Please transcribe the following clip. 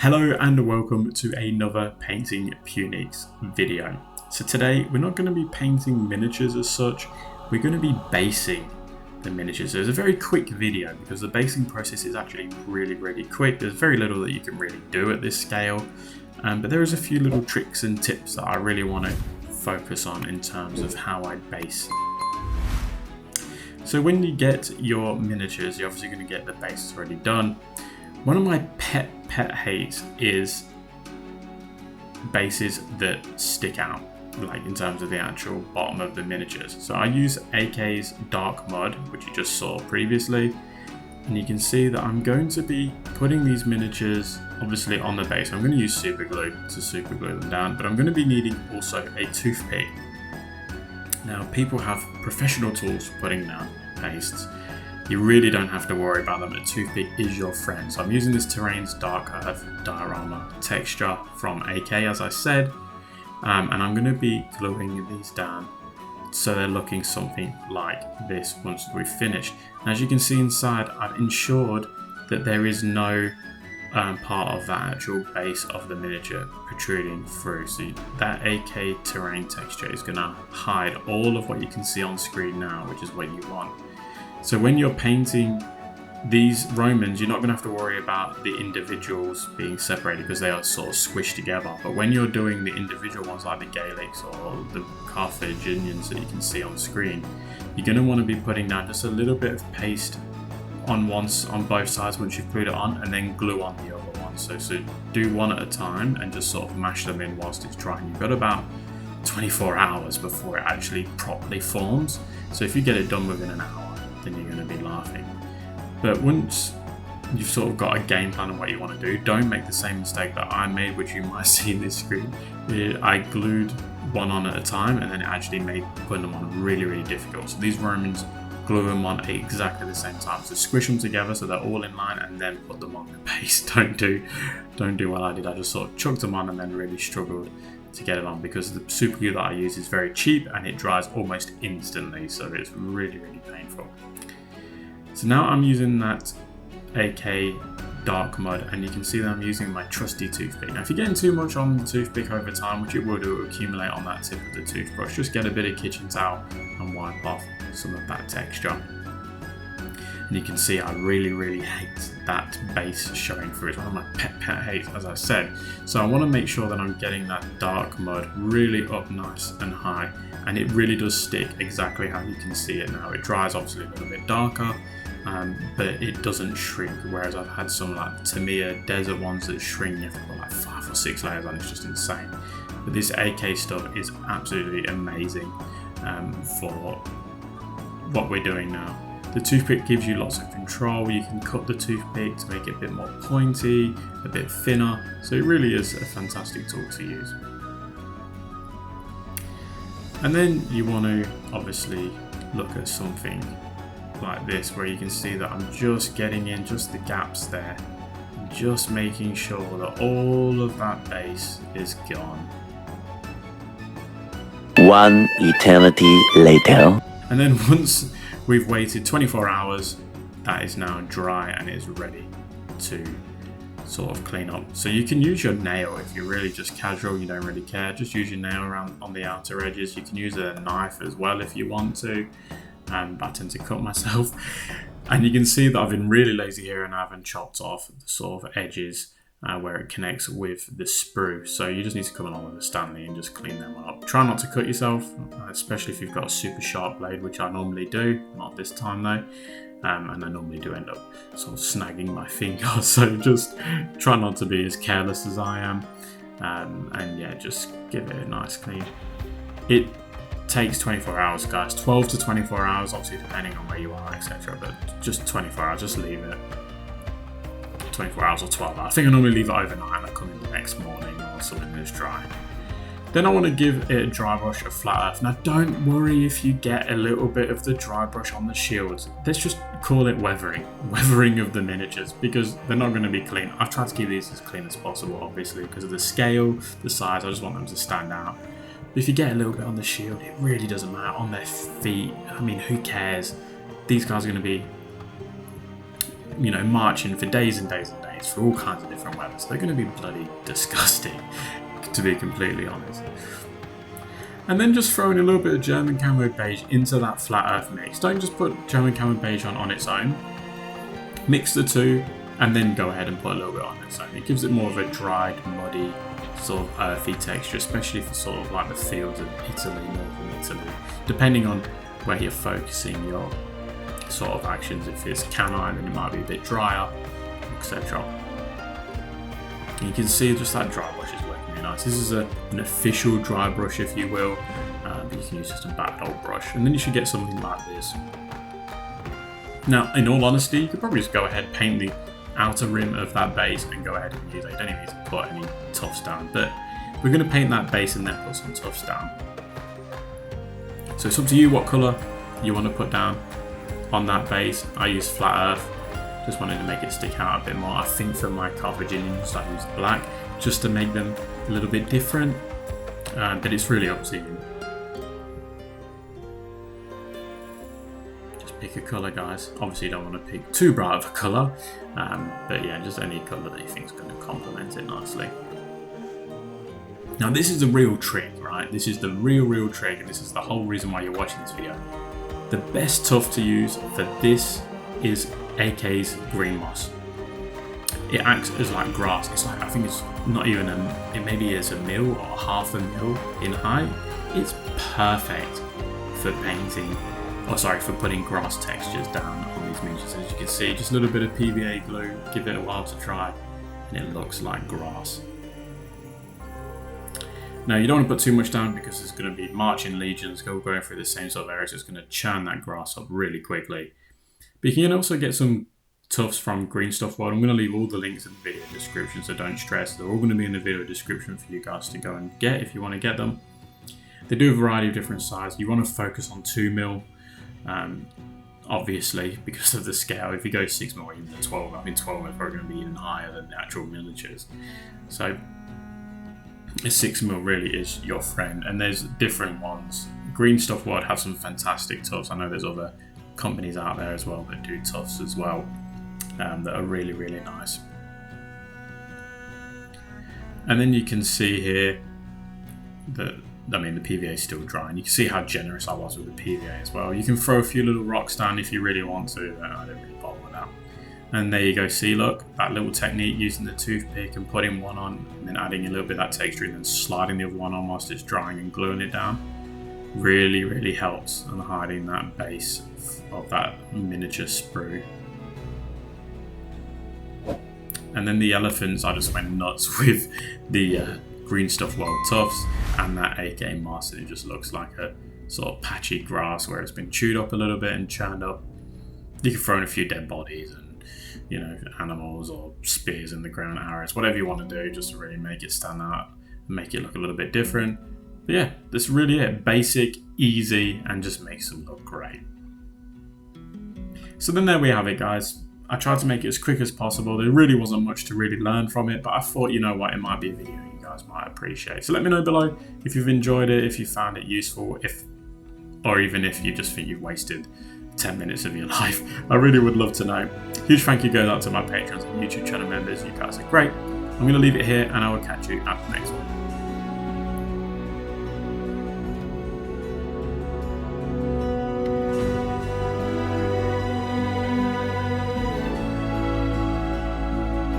Hello and welcome to another Painting Punics video. So today we're not going to be painting miniatures as such, we're going to be basing the miniatures. So it's a very quick video because the basing process is actually really quick. There's very little that you can really do at this scale, but there is a few little tricks and tips that I really want to focus on in terms of how I base. So when you get your miniatures, you're obviously going to get the bases already done. One of my pet hates is bases that stick out, like in terms of the actual bottom of the miniatures. So I use AK's Dark Mud, which you just saw previously, and you can see that I'm going to be putting these miniatures obviously on the base. I'm going to use super glue to super glue them down, but I'm going to be needing also a toothpick. Now people have professional tools for putting down pastes. You really don't have to worry about them. A toothpick is your friend. So I'm using this Terrain's Dark Earth diorama texture from AK, as I said, and I'm going to be gluing these down so they're looking something like this once we've finished. And as you can see inside, I've ensured that there is no part of that actual base of the miniature protruding through. So that AK terrain texture is going to hide all of what you can see on screen now, which is what you want. So when you're painting these Romans, you're not going to have to worry about the individuals being separated because they are sort of squished together. But when you're doing the individual ones like the Gaelics or the Carthaginians that you can see on screen, you're going to want to be putting down just a little bit of paste on both sides once you've glued it on, and then glue on the other one. So do one at a time and just sort of mash them in whilst it's drying. You've got about 24 hours before it actually properly forms. So if you get it done within an hour, then you're going to be laughing. But once you've sort of got a game plan on what you want to do, don't make the same mistake that I made, which you might see in this screen. I glued one on at a time, and then it actually made putting them on really difficult. So these Romans, glue them on at exactly the same time. So squish them together so they're all in line, and then put them on the base. Don't do what I did. I just sort of chucked them on and then really struggled to get it on because the super glue that I use is very cheap and it dries almost instantly. So it's really painful. So now I'm using that AK Dark Mud, and you can see that I'm using my trusty toothpick. Now if you're getting too much on the toothpick over time, which it will do, it will accumulate on that tip of the toothbrush, just get a bit of kitchen towel and wipe off some of that texture. And you can see I really hate that base showing through. It's one of my pet hates, as I said. So I want to make sure that I'm getting that Dark Mud really up nice and high, and it really does stick exactly how you can see it now. It dries obviously a little bit darker, but it doesn't shrink, whereas I've had some like Tamiya desert ones that shrink. You have to put like 5 or 6 layers on. It's just insane. But this AK stuff is absolutely amazing for what we're doing now. The toothpick gives you lots of control. You can cut the toothpick to make it a bit more pointy, a bit thinner. So it really is a fantastic tool to use. And then you want to obviously look at something like this, where you can see that I'm just getting in just the gaps there, just making sure that all of that base is gone. One eternity later. And then once we've waited 24 hours, that is now dry and is ready to sort of clean up. So you can use your nail if you're really just casual, you don't really care. Just use your nail around on the outer edges. You can use a knife as well if you want to. I tend to cut myself. And you can see that I've been really lazy here and I haven't chopped off the sort of edges where it connects with the sprue. So you just need to come along with a Stanley and just clean them up. Try not to cut yourself, especially if you've got a super sharp blade, which I normally do. Not this time though. And I normally do end up sort of snagging my finger. So just try not to be as careless as I am. And yeah, just give it a nice clean. It takes 24 hours, guys. 12 to 24 hours, obviously depending on where you are, etc. But just 24 hours, just leave it. 24 hours or 12 hours. I think I normally leave it overnight and I come in the next morning or something that's dry. Then I want to give it a dry brush of flat earth. Now don't worry if you get a little bit of the dry brush on the shields. Let's just call it weathering of the miniatures, because they're not going to be clean. I've tried to keep these as clean as possible, obviously, because of the scale, the size. I just want them to stand out. But if you get a little bit on the shield, it really doesn't matter. On their feet, I mean, who cares? These guys are going to be you know, marching for days and days and days through all kinds of different weather. So they're going to be bloody disgusting, to be completely honest. And then just throwing a little bit of German camo beige into that flat earth mix. Don't just put German camo beige on its own. Mix the two and then go ahead and put a little bit on its own. It gives it more of a dried, muddy, sort of earthy texture, especially for sort of like the fields of Italy, northern Italy, depending on where you're focusing your sort of actions. If it's canine, then it might be a bit drier, etc. You can see just that dry brush is working really nice. This is an official dry brush, if you will, but you can use just a battered old brush, and then you should get something like this. Now, in all honesty, you could probably just go ahead, paint the outer rim of that base and go ahead and use it. You don't even need to put any tufts down, but we're going to paint that base and then put some tufts down. So it's up to you what colour you want to put down on that base. I use flat earth, just wanted to make it stick out a bit more. I think for my Carthaginians I used black just to make them a little bit different, but it's really up to you. Just pick a colour, guys. Obviously you don't want to pick too bright of a colour, but yeah, just any colour that you think is going to complement it nicely. Now this is the real trick, right? This is the real trick, and this is the whole reason why you're watching this video. The best tuft to use for this is AK's green moss. It acts as like grass. It's like, I think it's not even it maybe is a mil or half a mil in height. It's perfect for painting, for putting grass textures down on these miniatures. As you can see, just a little bit of PVA glue, give it a while to dry, and it looks like grass. Now you don't want to put too much down because there's going to be marching legions going through the same sort of areas. So it's going to churn that grass up really quickly. But you can also get some tufts from Green Stuff World. I'm going to leave all the links in the video description, so don't stress. They're all going to be in the video description for you guys to go and get if you want to get them. They do a variety of different sizes. You want to focus on 2mm, obviously, because of the scale. If you go 6mm or even 12, I think 12mm is probably going to be even higher than the actual miniatures. So a 6mm really is your friend, and there's different ones. Green Stuff World have some fantastic tufts. I know there's other companies out there as well that do tufts as well, that are really nice. And then you can see here that, I mean, the PVA is still dry, and you can see how generous I was with the PVA as well. You can throw a few little rocks down if you really want to. I don't really bother with that. And there you go, see, look, that little technique using the toothpick and putting one on and then adding a little bit of that texture and then sliding the other one on whilst it's drying and gluing it down really helps on hiding that base of that miniature sprue. And then the elephants, I just went nuts with the Green Stuff World tufts and that AK moss, and it just looks like a sort of patchy grass where it's been chewed up a little bit and churned up. You can throw in a few dead bodies and, you know, animals or spears in the ground, arrows, whatever you want to do, just to really make it stand out and make it look a little bit different. But yeah, that's really it. Basic, easy, and just makes them look great. So then there we have it, guys. I tried to make it as quick as possible. There really wasn't much to really learn from it, but I thought, you know what, it might be a video you guys might appreciate. So let me know below if you've enjoyed it, if you found it useful, or even if you just think you've wasted 10 minutes of your life. I really would love to know. Huge thank you goes out to my patrons and YouTube channel members. You guys are great. I'm going to leave it here, and I will catch you at the next one.